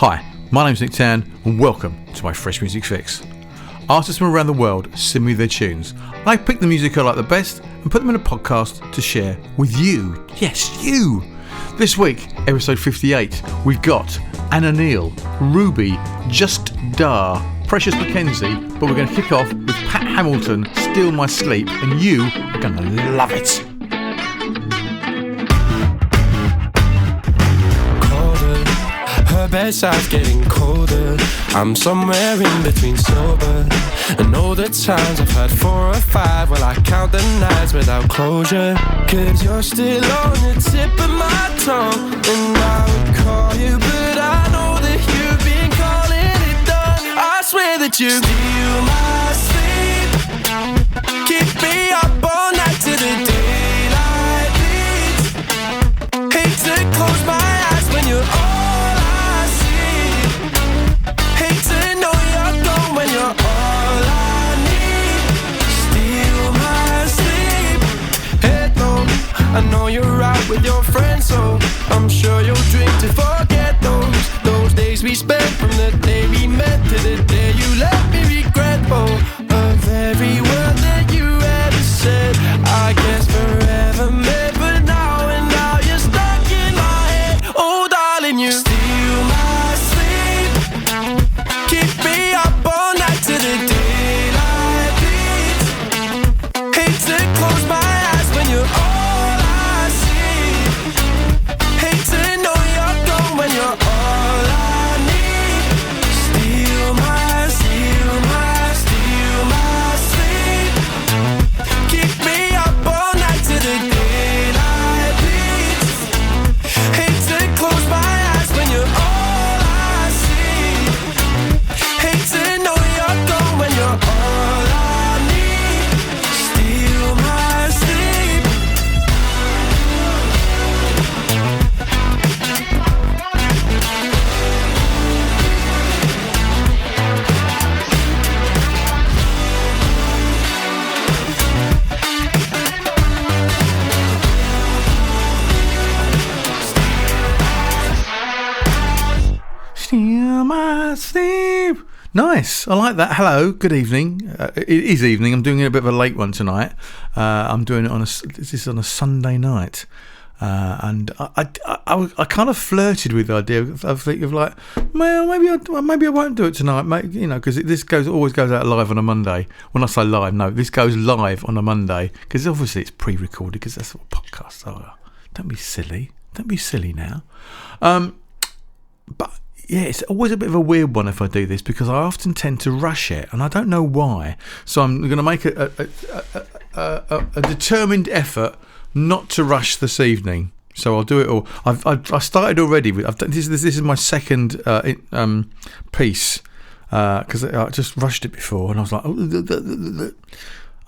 Hi, my name's Nick Tann and welcome to my Fresh Music Fix. Artists from around the world send me their tunes. I pick the music I like the best and put them in a podcast to share with you. Yes, you! This week, episode 58, we've got Anna Neale, Ruby, Juste Dar, Precious McKenzie, but we're going to kick off with Pat Hamilton, Steal My Sleep, and you are going to love it. Her bedside's getting colder. I'm somewhere in between sober. And all the times I've had 4 or 5, well, I count the nights without closure. Cause you're still on the tip of my tongue. And I would call you, but I know that you've been calling it done. I swear that you steal my sleep, keep me up all night till the daylight bleeds. Hate to close my eyes when you're all I know you're out with your friends, so I'm sure you'll drink to forget those days we spent, from the day we met to the day you left me regretful of every word that you ever said. I guess forever met, but now and now you're stuck in my head. Oh darling, you steal my sleep, keep me up all night till the daylight bleeds. Hate to close my eyes when you're all sleep. Nice, I like that. Hello, good evening. It is evening. I'm doing a bit of a late one tonight. I'm doing it on a Sunday night, and I kind of flirted with the idea of like, well, maybe I won't do it tonight, mate. You know, because this always goes out live on a Monday. When I say live, no, this goes live on a Monday because obviously it's pre-recorded because that's what podcasts are. Don't be silly now. But yeah, it's always a bit of a weird one if I do this because I often tend to rush it and I don't know why. So I'm going to make a determined effort not to rush this evening. So I'll do it all. I started already. This is my second piece because I just rushed it before and I was like,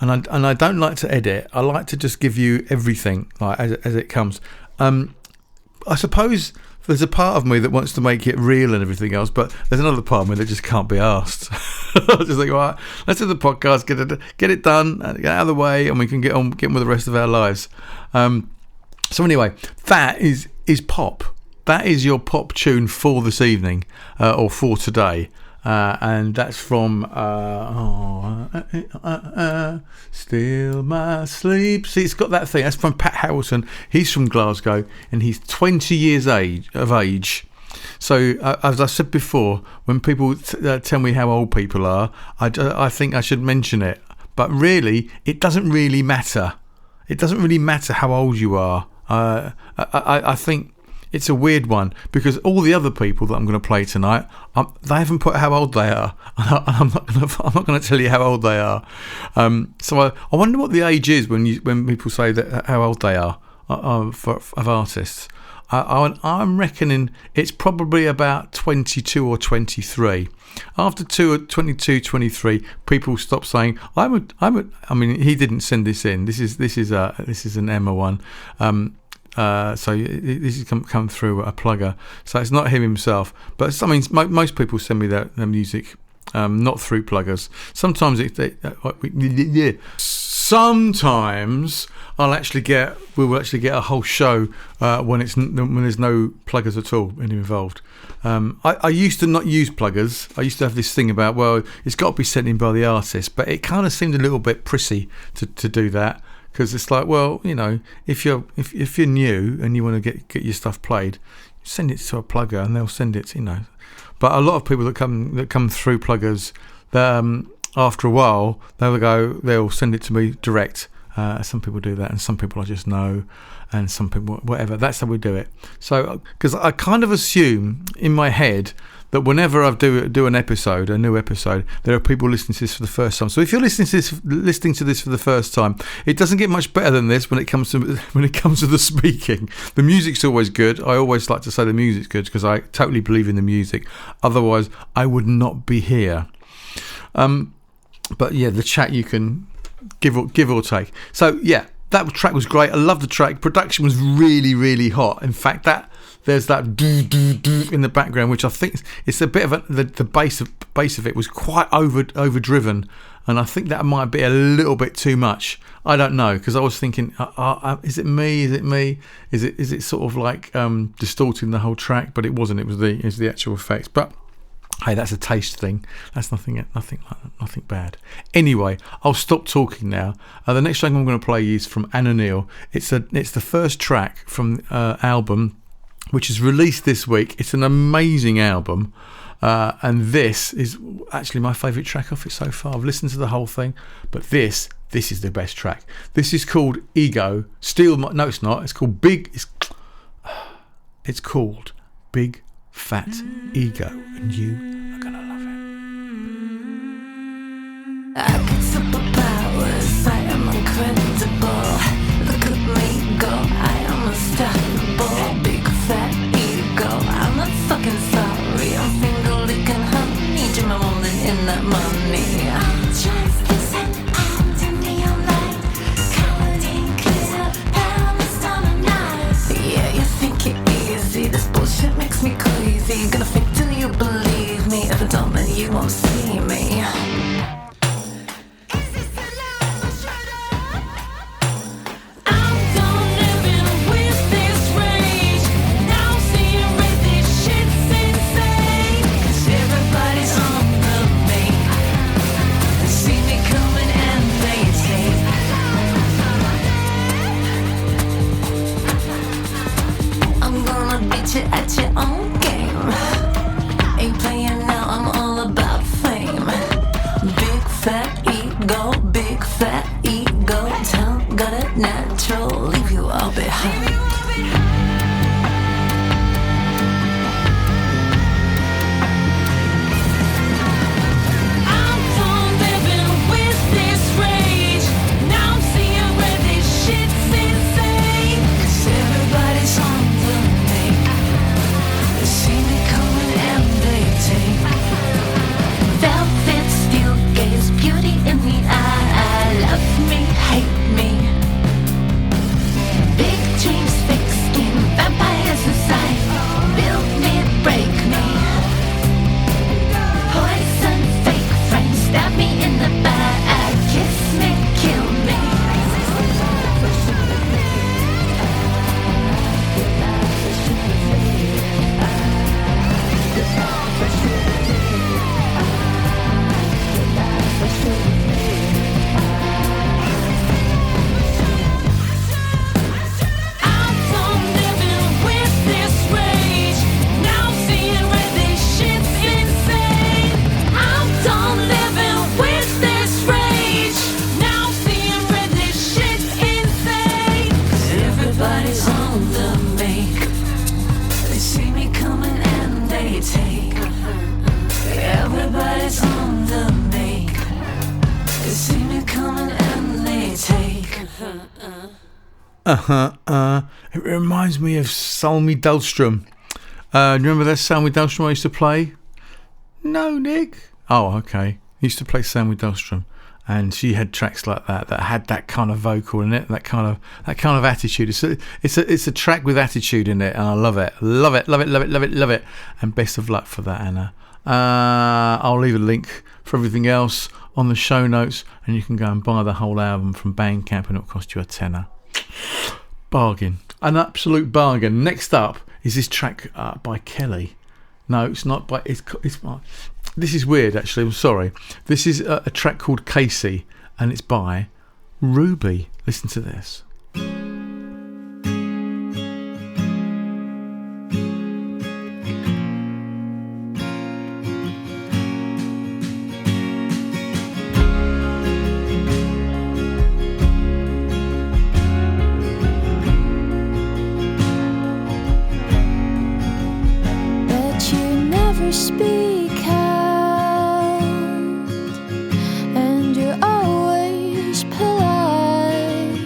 and I don't like to edit. I like to just give you everything like as it comes. I suppose there's a part of me that wants to make it real and everything else, but there's another part of me that just can't be asked. I just think, right, let's do the podcast, get it done, get out of the way, and we can get on with the rest of our lives. So anyway, that is pop. That is your pop tune for this evening, or for today. And that's from Steal My Sleep. See, it's got that thing. That's from Pat Hamilton. He's from Glasgow and he's 20 years of age. So as I said before, when people tell me how old people are, I think I should mention it. But really, it doesn't really matter. It doesn't really matter how old you are. I think it's a weird one because all the other people that I'm going to play tonight, they haven't put how old they are. I'm not going to tell you how old they are. So I wonder what the age is when people say that how old they are of artists. I'm reckoning it's probably about 22 or 23. After 22, 23, people stop saying I mean, he didn't send this in. This is an Emma one. So this has come through a plugger. So it's not him himself, but I mean, most people send me their music, not through pluggers. Sometimes sometimes we'll actually get a whole show when there's no pluggers at all involved. I used to not use pluggers. I used to have this thing about, well, it's got to be sent in by the artist, but it kind of seemed a little bit prissy to do that, because it's like, well, you know, if you're new and you want to get your stuff played, send it to a plugger and they'll send it, you know. But a lot of people that come through pluggers, after a while they'll send it to me direct. Some people do that, and some people I just know, and some people whatever. That's how we do it. So, because I kind of assume in my head that whenever I do an episode, a new episode, there are people listening to this for the first time. So if you're listening to this for the first time, it doesn't get much better than this when it comes to the speaking. The music's always good. I always like to say the music's good because I totally believe in the music. Otherwise, I would not be here. But yeah, the chat you can give or take. So yeah, that track was great. I love the track. Production was really, really hot. In fact, there's that do do do in the background, which I think it's a bit of the bass of it was quite overdriven, and I think that might be a little bit too much. I don't know, because I was thinking, is it me? Is it sort of like distorting the whole track? But it wasn't. It was the actual effects. But hey, that's a taste thing. That's nothing bad. Anyway, I'll stop talking now. The next track I'm going to play is from Anna Neale. It's the first track from album, which is released this week. It's an amazing album, and this is actually my favourite track off it so far. I've listened to the whole thing, but this is the best track. This is called Ego. No, it's not. It's called Big. It's called Big Fat Ego, and you are gonna love it. I got superpowers, I am incredible. Look at me go, I am unstoppable. Big fat ego, I'm not fucking sorry. I'm finger licking honey, dream I'm rolling in that money. I'm just listen out in neon light, counting glitter, pounds on a knife. Yeah, you think it easy, this bullshit makes me crazy. Gonna fake till you believe me. If I don't, then you won't see me. At your own game. Ain't playing now, I'm all about fame. Big fat ego, tongue got it natural, leave you all behind. It reminds me of Salmi Dahlstrom. Do you remember that Salmi Dahlstrom I used to play? No, Nick. Oh, okay. I used to play Salmi Dahlstrom, and she had tracks like that had that kind of vocal in it, that kind of attitude. It's a track with attitude in it, and I love it. And best of luck for that, Anna. I'll leave a link for everything else on the show notes, and you can go and buy the whole album from Bandcamp, and it'll cost you a tenner. Bargain. An absolute bargain. Next up is this track by Kelly. No, it's not. But it's. This is weird, actually. I'm sorry. This is a track called Kasey, and it's by Ruby. Listen to this. Speak out, and you're always polite.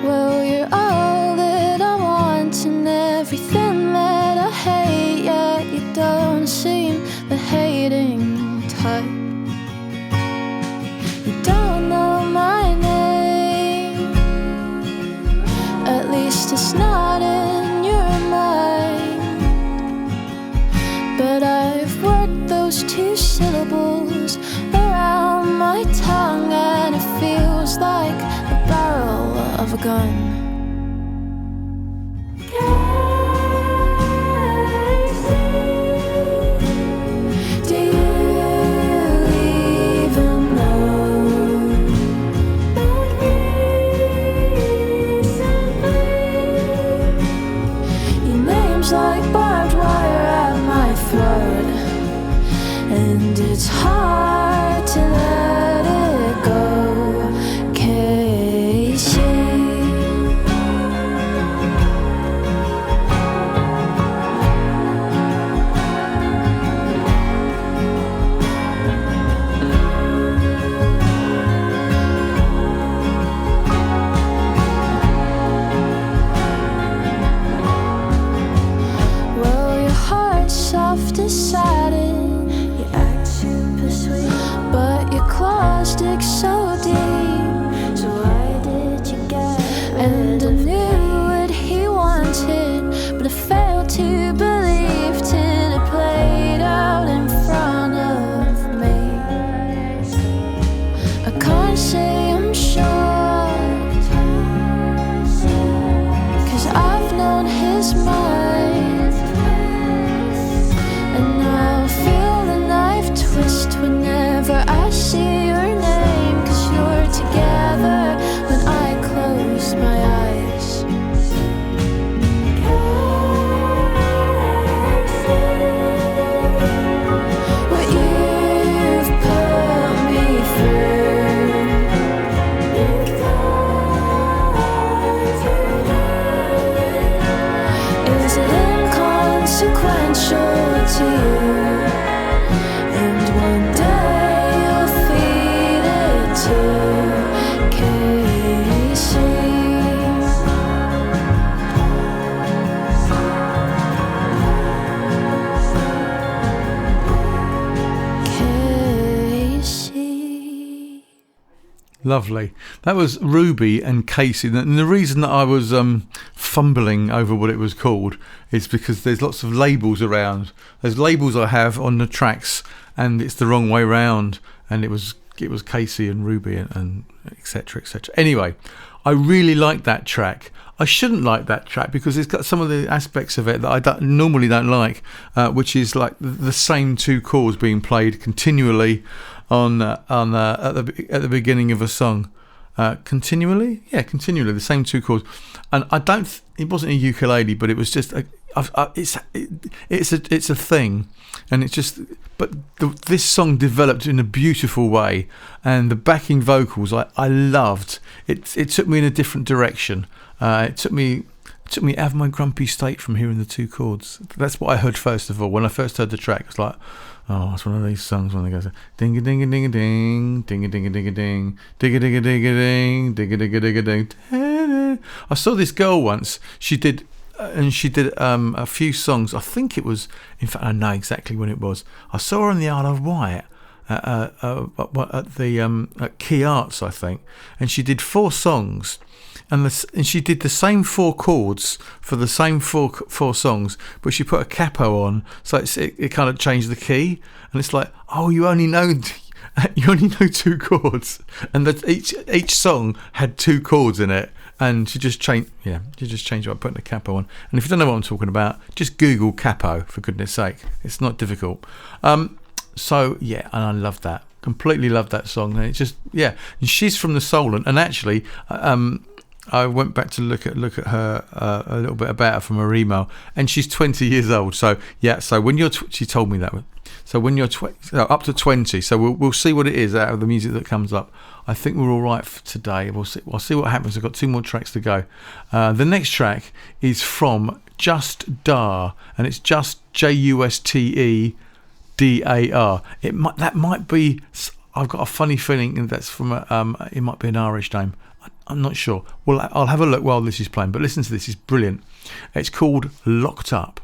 Well, you're all that I want and everything that I hate, yet you don't seem the hating type. You don't know my name, at least it's not in your mind. But I've worked those two syllables around my tongue, and it feels like the barrel of a gun. Do you even know that recently your name's like barbed wire at my throat, and it's hard to let it go, Kasey. Well, your heart's soft as satin, you act super sweet, but your claws dig so deep. So why did you get rid And I knew what he wanted, but I failed to believe till it played out in front of me. I can't say I'm sure, 'cause I've known his mind, and I'll feel the knife twist whenever I see your name, 'cause you're together when I close my eyes. What you've put me through, is it inconsequential to you? And one day you'll feed it to Kasey. Kasey. Lovely. That was Ruby and Kasey. And the reason that I was fumbling over what it was called is because there's lots of labels around. There's labels I have on the tracks, and it's the wrong way round. And it was Kasey and Ruby and etc. etc. Anyway, I really like that track. I shouldn't like that track because it's got some of the aspects of it that I normally don't like, which is like the same two chords being played continually at the beginning of a song. Continually the same two chords, and it wasn't a ukulele, but it was just it's a thing, and it's just. But this song developed in a beautiful way, and the backing vocals I loved. It took me in a different direction. It took me out of my grumpy state from hearing the two chords. That's what I heard first of all. When I first heard the track, it's like, oh, it's one of these songs when they go ding a ding a ding a ding, ding a ding a ding a ding, ding a ding a ding a ding, ding a ding a ding a ding. I saw this girl once. She did a few songs. I think it was, in fact, I know exactly when it was. I saw her in the Isle of Wight at Key Arts, I think, and she did 4 songs. And she did the same 4 chords for the same four songs, but she put a capo on, so it kind of changed the key. And it's like, oh, you only know 2 chords, and that each song had 2 chords in it, and she just changed it by putting the capo on. And if you don't know what I'm talking about, just Google capo, for goodness sake. It's not difficult. So yeah, and I love that. Completely love that song. And it's just, yeah, and she's from the soul, and actually I went back to look at her a little bit about her from her email, and she's 20 years old. So yeah, so when you're she told me that. So when you're up to 20, so we'll see what it is out of the music that comes up. I think we're all right for today. We'll see what happens. I've got 2 more tracks to go. The next track is from Juste Dar, and it's just Justedar. That might be. I've got a funny feeling that's from it might be an Irish name. I'm not sure. Well, I'll have a look while this is playing. But listen to this; it's brilliant. It's called Locked Up.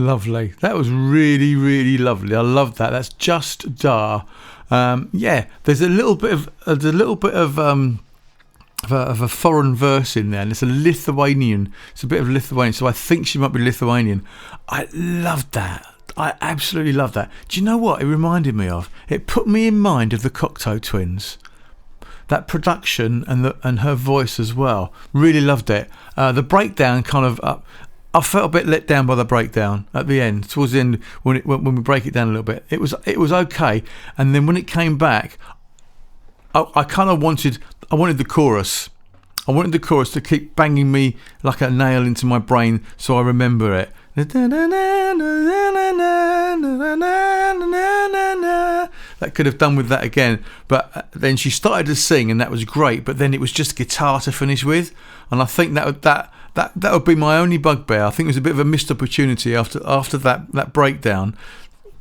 Lovely. That was really, really lovely. I love that. That's Juste Dar. Yeah, there's a little bit of a foreign verse in there, and it's a Lithuanian. It's a bit of Lithuanian, so I think she might be Lithuanian. I loved that. I absolutely love that. Do you know what it reminded me of? It put me in mind of the Cocteau Twins. That production and her voice as well. Really loved it. The breakdown kind of. I felt a bit let down by the breakdown at the end. Towards the end, when we break it down a little bit, it was okay. And then when it came back, I kind of wanted the chorus. I wanted the chorus to keep banging me like a nail into my brain, so I remember it. that could have done with that again. But then she started to sing, and that was great. But then it was just guitar to finish with, and I think that would be my only bugbear. I think it was a bit of a missed opportunity after that breakdown.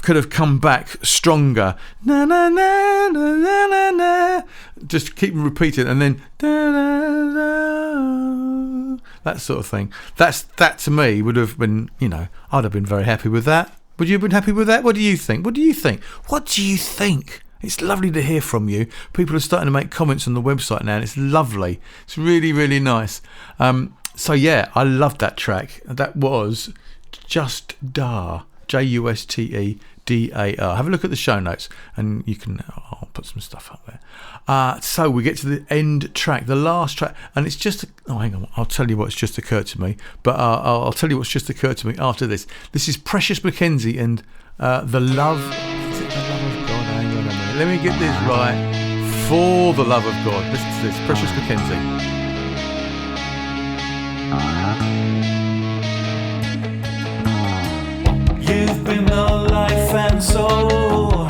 Could have come back stronger. Na na na na na na na. Just keep repeating, and then da, da, da, that sort of thing. That to me would have been, I'd have been very happy with that. Would you have been happy with that? What do you think? What do you think? It's lovely to hear from you. People are starting to make comments on the website now, and it's lovely. It's really, really nice. So yeah, I loved that track. That was Juste Dar. Justedar. Have a look at the show notes, and you can. I'll put some stuff up there. So we get to the end track, the last track, and it's just. Hang on. I'll tell you what's just occurred to me. But I'll tell you what's just occurred to me after this. This is Precious McKenzie and the love. Is it the love of God? Hang on a minute. Let me get this right. For the love of God. Listen to this. Precious McKenzie. You've been the life and soul.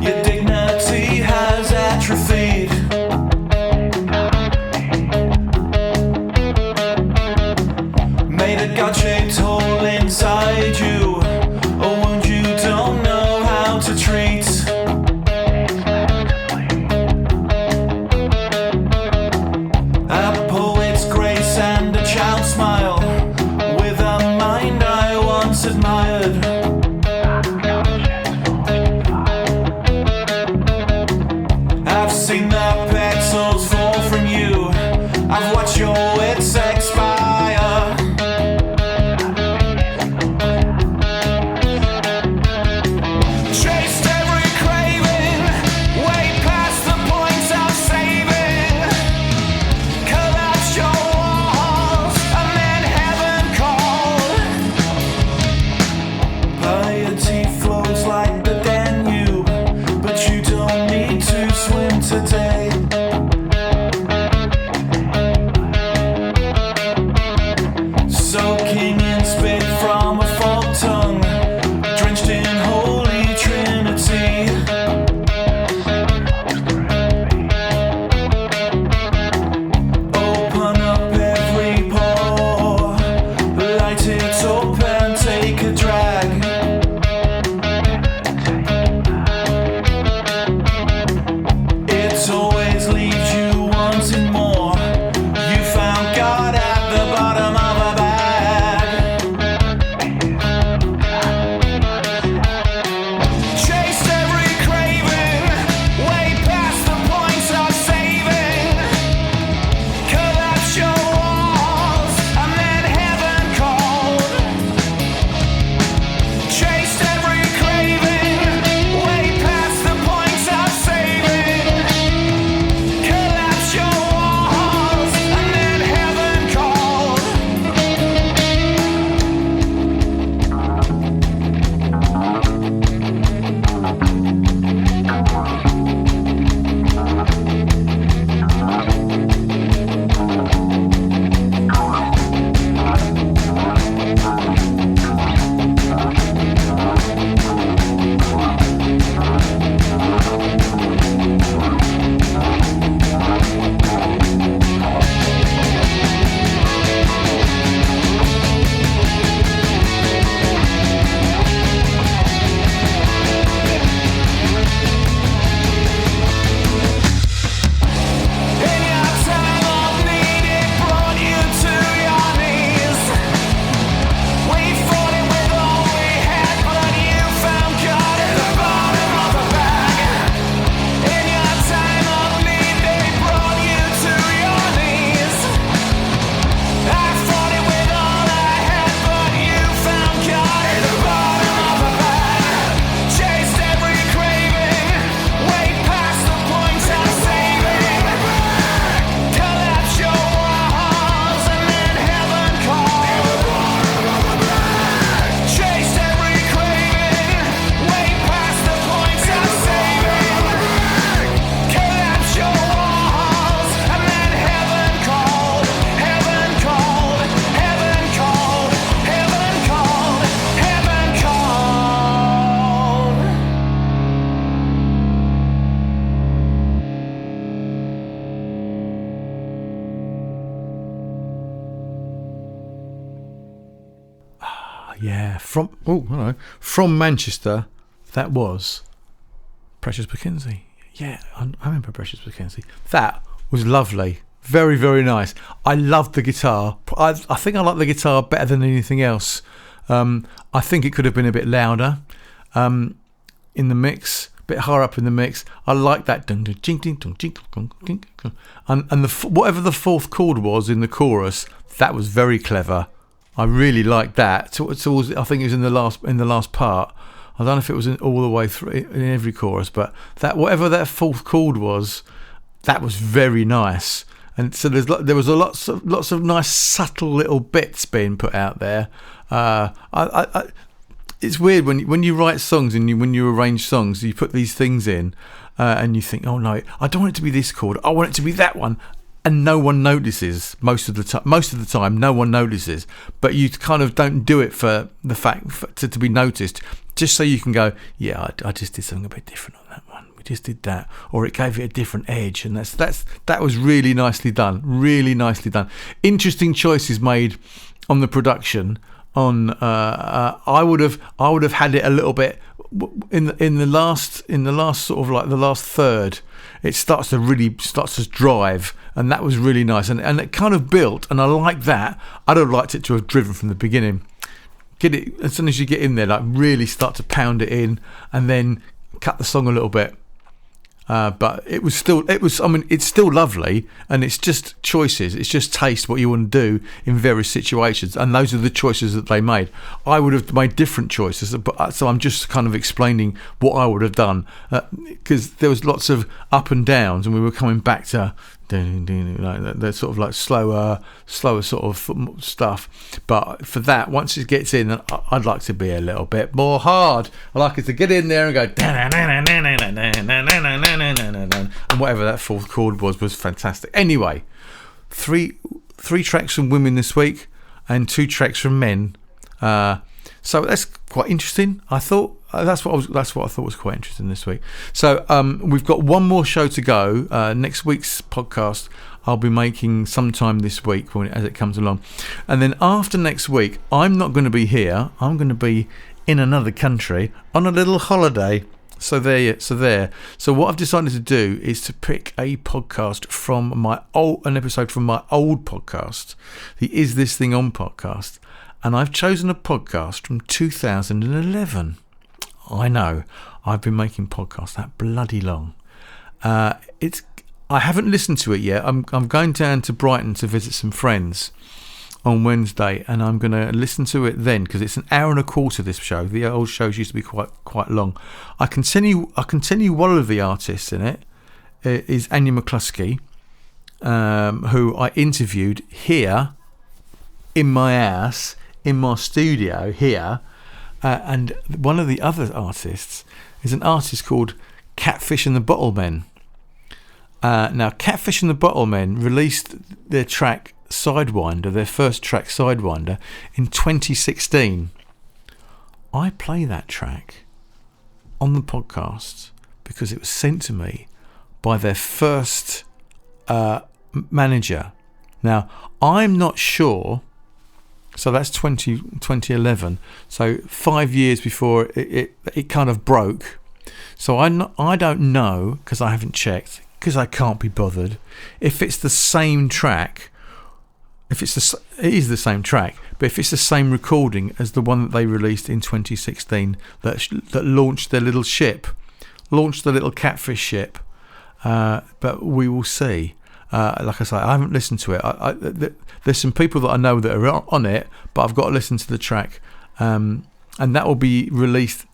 Your dignity has atrophied. Made a God-shaped hole inside you, a wound you don't know how to treat. A poet's grace and a child's smile, with a mind I once admired. I've seen the petals fall from you. I've watched your wits expire. Chased every craving, way past the point of saving. Collapsed your walls, and then heaven called. Piety flows like the Danube, but you don't need to swim today. Soaking in spit from a forked tongue, drenched in Holy Trinity. Open up every pore, light it up and take a drag. It always leaves you wanting more. You found God at the bottom of a bag. Chased every craving, way past the point of saving. Collapsed your walls, and then heaven called. Chased every craving, way past the point of saving. Collapsed your walls, and then heaven called. yeah. From Manchester, that was Precious McKenzie. Yeah, I remember Precious McKenzie. That was lovely. Very, very nice. I loved the guitar. I think I like the guitar better than anything else. I think it could have been a bit louder in the mix, a bit higher up in the mix. I like that. And whatever the fourth chord was in the chorus, that was very clever. I really liked that. Towards, I think it was in the last part. I don't know if it was all the way through in every chorus, but that whatever that fourth chord was, that was very nice. And so there was lots of nice subtle little bits being put out there. It's weird when you write songs and when you arrange songs, you put these things in, and you think, oh no, I don't want it to be this chord. I want it to be that one, and no one notices most of the time. Most of the time, no one notices, but you kind of don't do it for the fact to be noticed, just so you can go, yeah, I just did something a bit different on that one. Just did that, or it gave it a different edge, and that was really nicely done. Really nicely done. Interesting choices made on the production. I would have had it a little bit in the last sort of like the last third. It starts to drive, and that was really nice, and it kind of built, and I like that. I'd have liked it to have driven from the beginning. Get it as soon as you get in there, like really start to pound it in, and then cut the song a little bit. But it's still lovely, and it's just choices. It's just taste, what you want to do in various situations, and those are the choices that they made. I would have made different choices, but so I'm just kind of explaining what I would have done, because there was lots of up and downs, and we were coming back to like that sort of like slower sort of stuff. But for that, once it gets in, I'd like to be a little bit more hard. I like it to get in there and go and whatever that fourth chord was fantastic. Anyway, three tracks from women this week and 2 tracks from men. So that's quite interesting. I thought that's what I thought was quite interesting this week. So we've got one more show to go. Next week's podcast I'll be making sometime this week as it comes along, and then after next week I'm not going to be here. I'm going to be in another country on a little holiday. So what I've decided to do is to pick a podcast from an episode from my old podcast, the Is This Thing On podcast. And I've chosen a podcast from 2011. I know, I've been making podcasts that bloody long. I haven't listened to it yet. I'm going down to Brighton to visit some friends on Wednesday, and I'm going to listen to it then, because it's an hour and a quarter, this show. The old shows used to be quite long. I can tell you one of the artists in it is Anya McCluskey, who I interviewed here in my house, in my studio here, and one of the other artists is an artist called Catfish and the Bottlemen. Now, Catfish and the Bottlemen released their track Sidewinder, their first track Sidewinder, in 2016. I play that track on the podcast because it was sent to me by their first manager. Now, I'm not sure. So that's 2011. So 5 years before it kind of broke. So I don't know, because I haven't checked, because I can't be bothered, if it's the same track. It is the same track, but if it's the same recording as the one that they released in 2016 that launched their little ship, launched the little Catfish ship. But we will see. Like I say, I haven't listened to it. There's some people that I know that are on it, but I've got to listen to the track, and that will be released.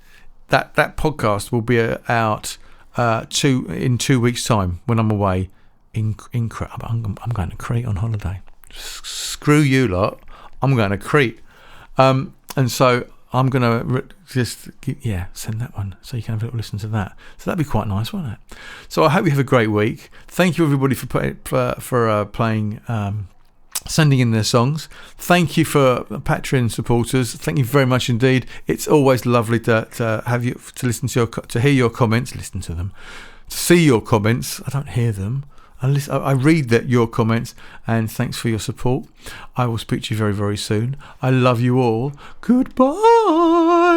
That podcast will be out in 2 weeks' time when I'm away. I'm going to Crete on holiday. Screw you lot. I'm going to Crete, and so I'm going to send that one so you can have a little listen to that. So that'd be quite nice, wouldn't it? So I hope you have a great week. Thank you everybody for playing, sending in their songs. Thank you for Patreon supporters. Thank you very much indeed. It's always lovely to have you to listen to hear your comments, listen to them, to see your comments. I don't hear them. I read your comments, and thanks for your support. I will speak to you very, very soon. I love you all. Goodbye.